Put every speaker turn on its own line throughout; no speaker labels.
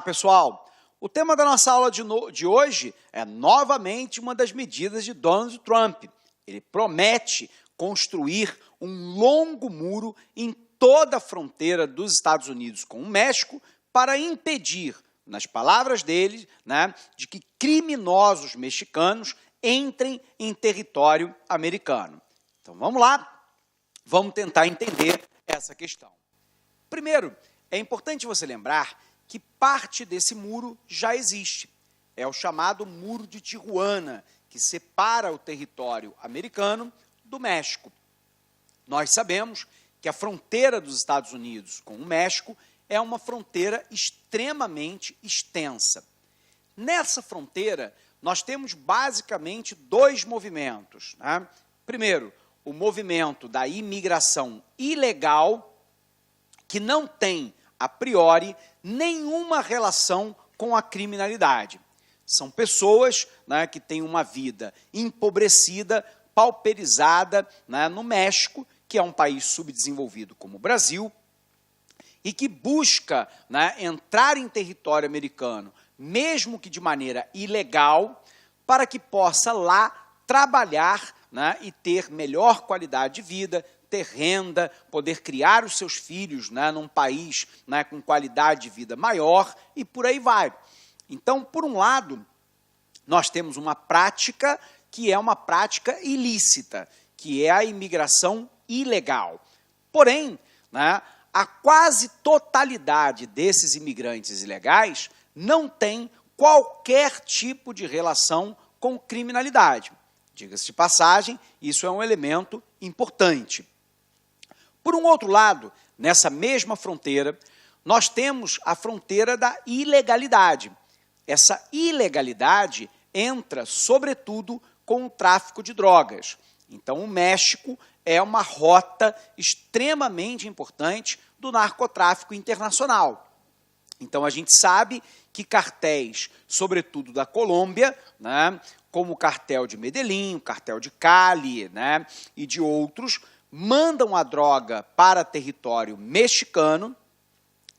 Pessoal, o tema da nossa aula de hoje é novamente uma das medidas de Donald Trump. Ele promete construir um longo muro em toda a fronteira dos Estados Unidos com o México para impedir, nas palavras dele, de que criminosos mexicanos entrem em território americano. Então vamos lá, vamos tentar entender essa questão. Primeiro, é importante você lembrar que parte desse muro já existe. É o chamado Muro de Tijuana, que separa o território americano do México. Nós sabemos que a fronteira dos Estados Unidos com o México é uma fronteira extremamente extensa. Nessa fronteira, nós temos basicamente dois movimentos. Primeiro, o movimento da imigração ilegal, que não tem, a priori, nenhuma relação com a criminalidade. São pessoas que têm uma vida empobrecida, pauperizada no México, que é um país subdesenvolvido como o Brasil, e que busca entrar em território americano, mesmo que de maneira ilegal, para que possa lá trabalhar e ter melhor qualidade de vida, ter renda, poder criar os seus filhos num país com qualidade de vida maior e por aí vai. Então, por um lado, nós temos uma prática que é uma prática ilícita, que é a imigração ilegal. Porém, a quase totalidade desses imigrantes ilegais não tem qualquer tipo de relação com criminalidade. Diga-se de passagem, isso é um elemento importante. Por um outro lado, nessa mesma fronteira, nós temos a fronteira da ilegalidade. Essa ilegalidade entra, sobretudo, com o tráfico de drogas. Então, o México é uma rota extremamente importante do narcotráfico internacional. Então, a gente sabe que cartéis, sobretudo da Colômbia, como o cartel de Medellín, o cartel de Cali e de outros, mandam a droga para território mexicano,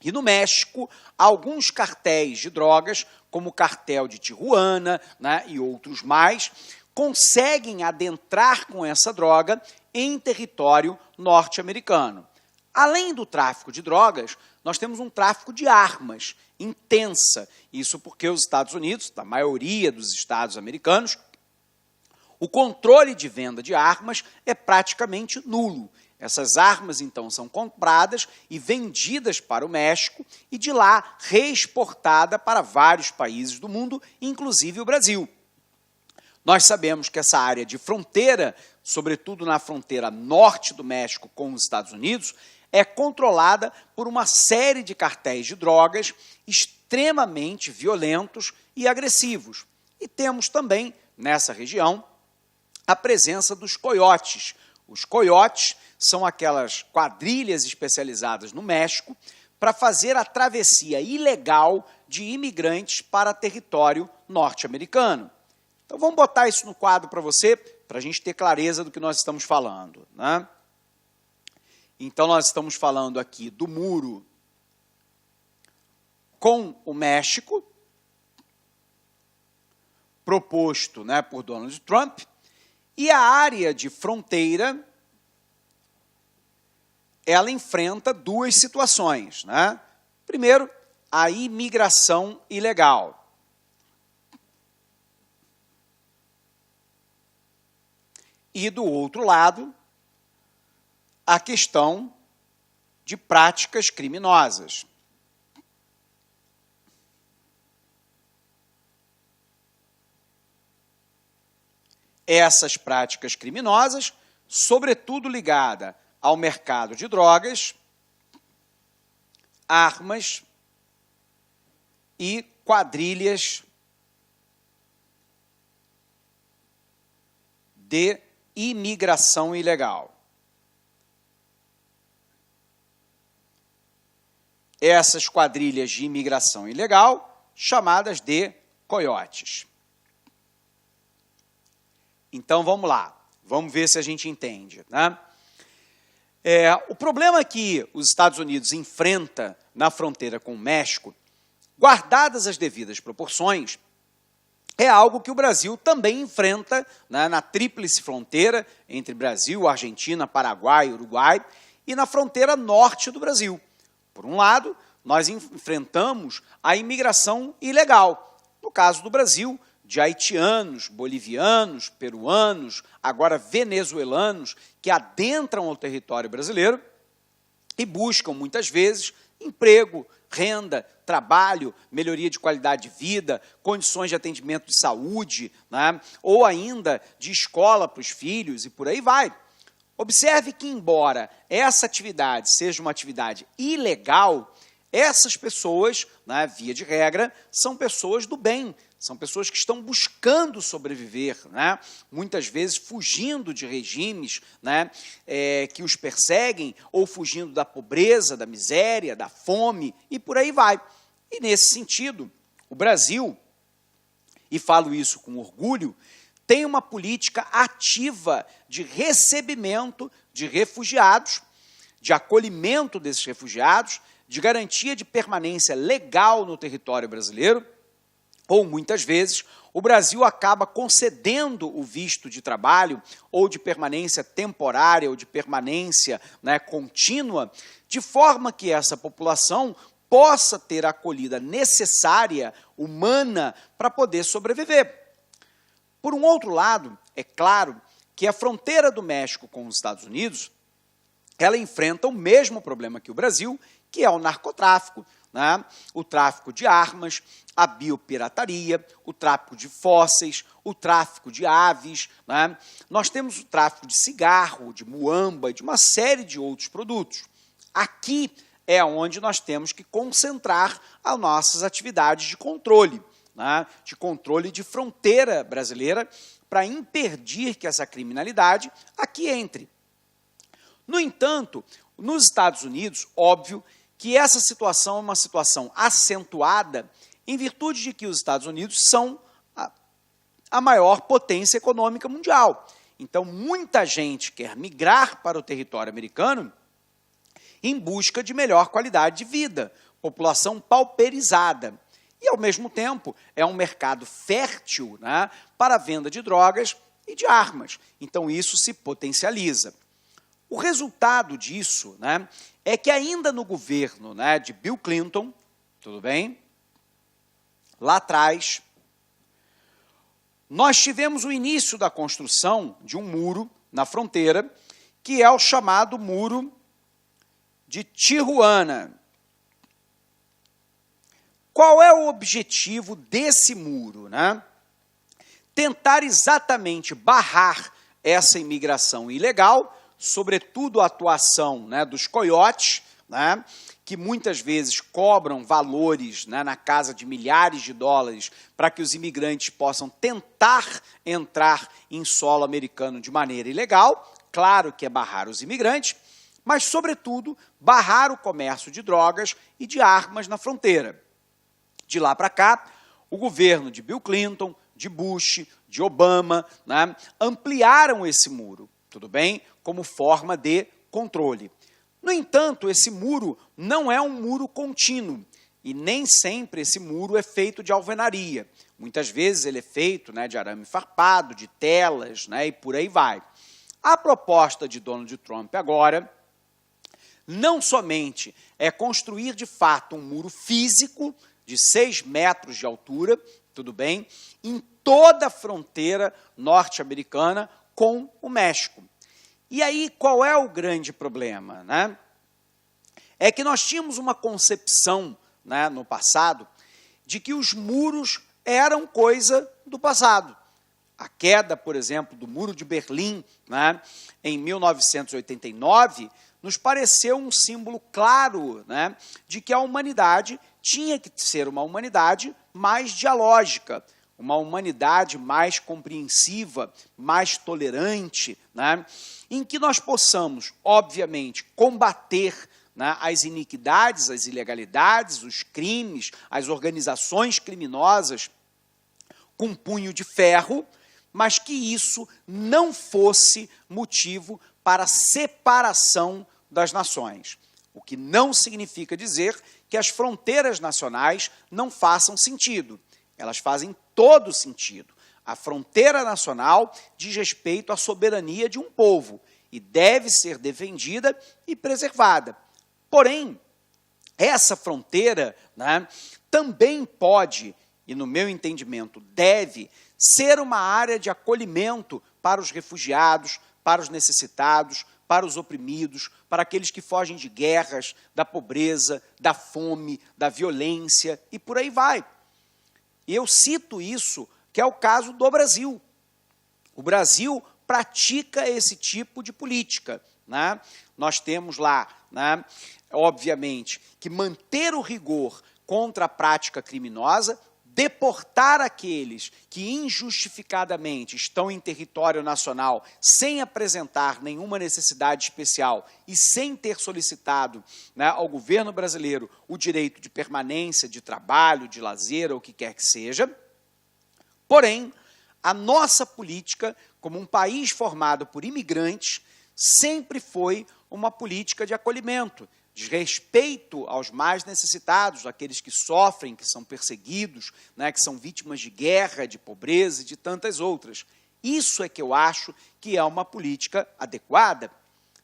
e no México, alguns cartéis de drogas, como o cartel de Tijuana e outros mais, conseguem adentrar com essa droga em território norte-americano. Além do tráfico de drogas, nós temos um tráfico de armas intensa. Isso porque os Estados Unidos, da maioria dos estados americanos, o controle de venda de armas é praticamente nulo. Essas armas, então, são compradas e vendidas para o México e, de lá, reexportada para vários países do mundo, inclusive o Brasil. Nós sabemos que essa área de fronteira, sobretudo na fronteira norte do México com os Estados Unidos, é controlada por uma série de cartéis de drogas extremamente violentos e agressivos. E temos também, nessa região, a presença dos coiotes. Os coiotes são aquelas quadrilhas especializadas no México para fazer a travessia ilegal de imigrantes para território norte-americano. Então, vamos botar isso no quadro para você, para a gente ter clareza do que nós estamos falando. Então, nós estamos falando aqui do muro com o México, proposto por Donald Trump, e a área de fronteira, ela enfrenta duas situações. Primeiro, a imigração ilegal. E, do outro lado, a questão de práticas criminosas. Essas práticas criminosas, sobretudo ligada ao mercado de drogas, armas e quadrilhas de imigração ilegal. Essas quadrilhas de imigração ilegal, chamadas de coiotes. Então, vamos lá. Vamos ver se a gente entende. O problema que os Estados Unidos enfrenta na fronteira com o México Guardadas as devidas proporções, é algo que o Brasil também enfrenta, né, na tríplice fronteira entre Brasil, Argentina, Paraguai e Uruguai, e na fronteira norte do Brasil. Por um lado, nós enfrentamos a imigração ilegal. No caso do Brasil, de haitianos, bolivianos, peruanos, agora venezuelanos, que adentram ao território brasileiro e buscam, muitas vezes, emprego, renda, trabalho, melhoria de qualidade de vida, condições de atendimento de saúde, né, ou ainda de escola para os filhos e por aí vai. Observe que, embora essa atividade seja uma atividade ilegal, essas pessoas, né, via de regra, são pessoas do bem, são pessoas que estão buscando sobreviver, né, muitas vezes fugindo de regimes, né, que os perseguem, ou fugindo da pobreza, da miséria, da fome, e por aí vai. E, nesse sentido, o Brasil, e falo isso com orgulho, tem uma política ativa de recebimento de refugiados, de acolhimento desses refugiados, de garantia de permanência legal no território brasileiro, ou, muitas vezes, o Brasil acaba concedendo o visto de trabalho, ou de permanência temporária, ou de permanência, né, contínua, de forma que essa população possa ter a acolhida necessária, humana, para poder sobreviver. Por um outro lado, é claro que a fronteira do México com os Estados Unidos, ela enfrenta o mesmo problema que o Brasil, que é o narcotráfico, né? O tráfico de armas, a biopirataria, o tráfico de fósseis, o tráfico de aves, né? Nós temos o tráfico de cigarro, de muamba e de uma série de outros produtos. Aqui é onde nós temos que concentrar as nossas atividades de controle, né? De controle de fronteira brasileira, para impedir que essa criminalidade aqui entre. No entanto, nos Estados Unidos, óbvio que essa situação é uma situação acentuada em virtude de que os Estados Unidos são a maior potência econômica mundial. Então, muita gente quer migrar para o território americano em busca de melhor qualidade de vida, população pauperizada. E, ao mesmo tempo, é um mercado fértil, né, para a venda de drogas e de armas. Então, isso se potencializa. O resultado disso, né, é que ainda no governo, né, de Bill Clinton, tudo bem? Lá atrás, nós tivemos o início da construção de um muro na fronteira, que é o chamado Muro de Tijuana. Qual é o objetivo desse muro, né? Tentar exatamente barrar essa imigração ilegal, sobretudo a atuação, né, dos coiotes, né, que muitas vezes cobram valores, né, na casa de milhares de dólares para que os imigrantes possam tentar entrar em solo americano de maneira ilegal. Claro que é barrar os imigrantes, mas, sobretudo, barrar o comércio de drogas e de armas na fronteira. De lá para cá, o governo de Bill Clinton, de Bush, de Obama, né, ampliaram esse muro, tudo bem? Como forma de controle. No entanto, esse muro não é um muro contínuo, e nem sempre esse muro é feito de alvenaria. Muitas vezes ele é feito, né, de arame farpado, de telas, né, e por aí vai. A proposta de Donald Trump agora não somente é construir de fato um muro físico de 6 metros de altura, tudo bem, em toda a fronteira norte-americana com o México. E aí, qual é o grande problema, né? É que nós tínhamos uma concepção, né, no passado, de que os muros eram coisa do passado. A queda, por exemplo, do Muro de Berlim, né, em 1989, nos pareceu um símbolo claro, né, de que a humanidade tinha que ser uma humanidade mais dialógica, uma humanidade mais compreensiva, mais tolerante, né, em que nós possamos, obviamente, combater, né, as iniquidades, as ilegalidades, os crimes, as organizações criminosas com punho de ferro, mas que isso não fosse motivo para separação das nações. O que não significa dizer que as fronteiras nacionais não façam sentido. Elas fazem todo sentido. A fronteira nacional diz respeito à soberania de um povo e deve ser defendida e preservada. Porém, essa fronteira, né, também pode, e no meu entendimento deve, ser uma área de acolhimento para os refugiados, para os necessitados, para os oprimidos, para aqueles que fogem de guerras, da pobreza, da fome, da violência e por aí vai. E eu cito isso, que é o caso do Brasil. O Brasil pratica esse tipo de política, né? Nós temos lá, né, obviamente, que manter o rigor contra a prática criminosa, deportar aqueles que injustificadamente estão em território nacional sem apresentar nenhuma necessidade especial e sem ter solicitado, né, ao governo brasileiro o direito de permanência, de trabalho, de lazer, ou o que quer que seja. Porém, a nossa política, como um país formado por imigrantes, sempre foi uma política de acolhimento, de respeito aos mais necessitados, aqueles que sofrem, que são perseguidos, né, que são vítimas de guerra, de pobreza e de tantas outras. Isso é que eu acho que é uma política adequada,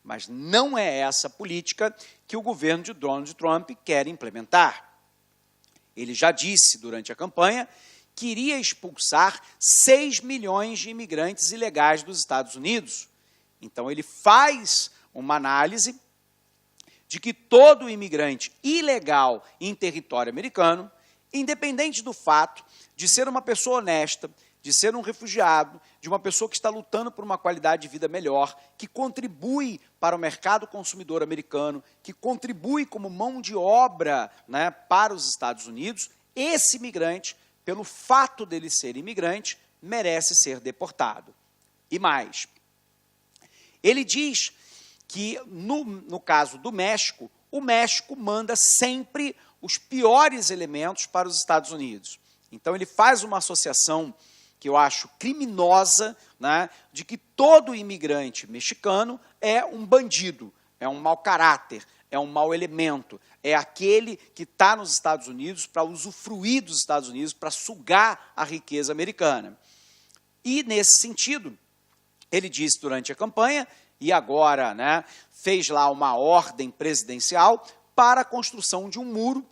mas não é essa política que o governo de Donald Trump quer implementar. Ele já disse durante a campanha que iria expulsar 6 milhões de imigrantes ilegais dos Estados Unidos. Então, ele faz uma análise de que todo imigrante ilegal em território americano, independente do fato de ser uma pessoa honesta, de ser um refugiado, de uma pessoa que está lutando por uma qualidade de vida melhor, que contribui para o mercado consumidor americano, que contribui como mão de obra, né, para os Estados Unidos, esse imigrante, pelo fato dele ser imigrante, merece ser deportado. E mais, ele diz que, no caso do México, o México manda sempre os piores elementos para os Estados Unidos. Então, ele faz uma associação que eu acho criminosa, né, de que todo imigrante mexicano é um bandido, é um mau caráter, é um mau elemento, é aquele que está nos Estados Unidos para usufruir dos Estados Unidos, para sugar a riqueza americana. E, nesse sentido, ele disse durante a campanha, e agora, né, fez lá uma ordem presidencial para a construção de um muro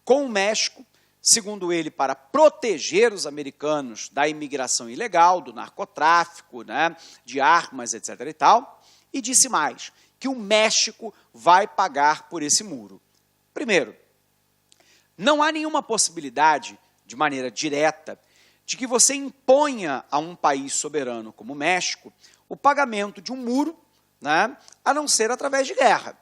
com o México, segundo ele, para proteger os americanos da imigração ilegal, do narcotráfico, né, de armas, etc. e tal, e disse mais, que o México vai pagar por esse muro. Primeiro, não há nenhuma possibilidade, de maneira direta, de que você imponha a um país soberano como o México o pagamento de um muro, né, a não ser através de guerra,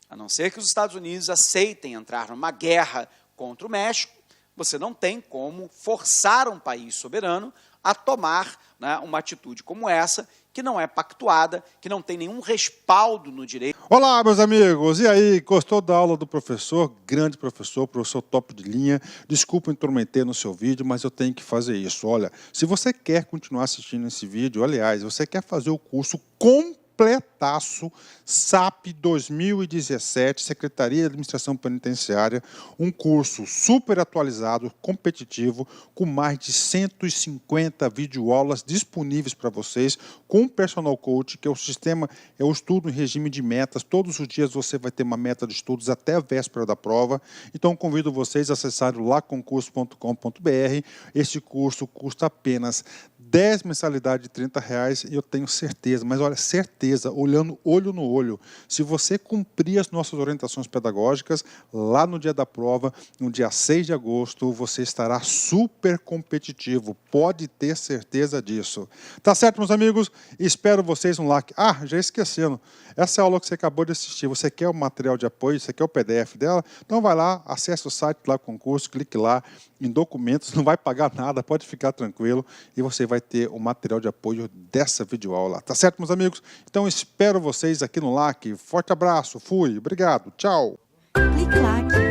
a não ser que os Estados Unidos aceitem entrar numa guerra contra o México. Você não tem como forçar um país soberano a tomar, né, uma atitude como essa, que não é pactuada, que não tem nenhum respaldo no direito.
Olá, meus amigos! E aí, gostou da aula do professor? Grande professor top de linha. Desculpa intrometer no seu vídeo, mas eu tenho que fazer isso. Olha, se você quer continuar assistindo esse vídeo, aliás, você quer fazer o curso completaço, SAP 2017, Secretaria de Administração Penitenciária, um curso super atualizado, competitivo, com mais de 150 videoaulas disponíveis para vocês, com um personal coach, que é o sistema, é o estudo em regime de metas. Todos os dias você vai ter uma meta de estudos até a véspera da prova. Então, convido vocês a acessarem o laconcurso.com.br. Esse curso custa apenas 10 mensalidades de R$30, e eu tenho certeza, mas olha, certeza, olhando olho no olho, se você cumprir as nossas orientações pedagógicas, lá no dia da prova, no dia 6 de agosto, você estará super competitivo, pode ter certeza disso. Tá certo, meus amigos? Espero vocês no like. Ah, já esquecendo, essa aula que você acabou de assistir, você quer o material de apoio, você quer o PDF dela? Então vai lá, acesse o site lá, concurso, clique lá em documentos, não vai pagar nada, pode ficar tranquilo, e você vai ter o material de apoio dessa videoaula. Tá certo, meus amigos? Então espero vocês aqui no LAC. Forte abraço, fui, obrigado, tchau!
Clique LAC.